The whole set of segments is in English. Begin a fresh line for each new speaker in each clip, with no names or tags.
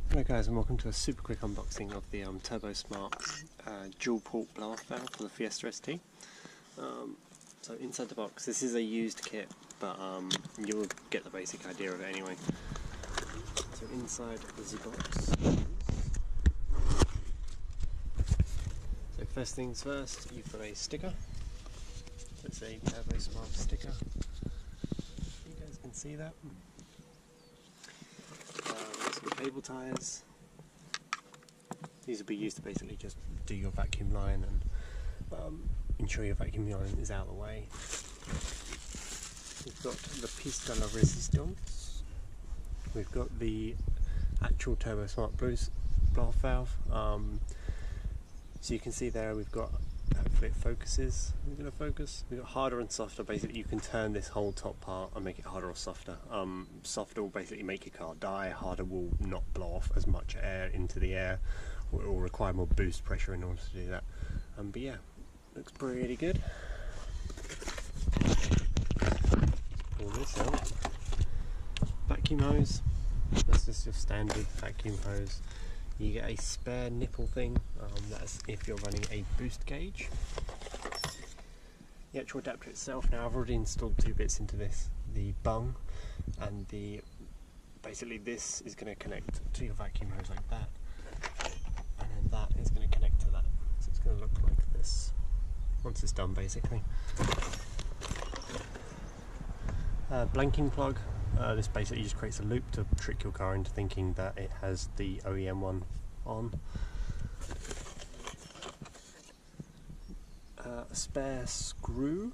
Hello guys, and welcome to a super quick unboxing of the Turbosmart dual port blower valve for the Fiesta ST. So inside the box, this is a used kit, but you'll get the basic idea of it anyway. So inside the box, so first things first, you've got a sticker. It's a Turbosmart sticker. You guys can see that. Some cable ties. These will be used to basically just do your vacuum line and ensure your vacuum line is out of the way. We've got the Fiesta resistance. We've got the actual Turbosmart blower valve. So you can see there we've got, hopefully it focuses. We're going to focus. We've got harder and softer. Basically you can turn this whole top part and make it harder or softer. Softer will basically make your car die, harder will not blow off as much air into the air, or it will require more boost pressure in order to do that. But yeah, looks pretty good. Pull this out. Vacuum hose. That's just your standard vacuum hose. You get a spare nipple thing, that's if you're running a boost gauge. The actual adapter itself, now I've already installed two bits into this, the bung and basically this is going to connect to your vacuum hose like that, and then that is going to connect to that, so it's going to look like this once it's done basically. Blanking plug. This basically just creates a loop to trick your car into thinking that it has the OEM one on. A spare screw,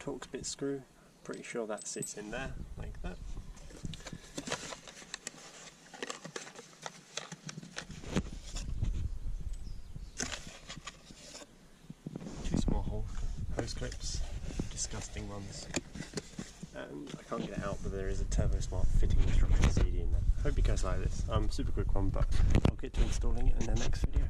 Torx bit screw, pretty sure that sits in there, like that. Two small hose clips, disgusting ones. And I can't get it out, but there is a Turbosmart fitting instruction CD in there. Hope you guys like this. Super quick one, but I'll get to installing it in the next video.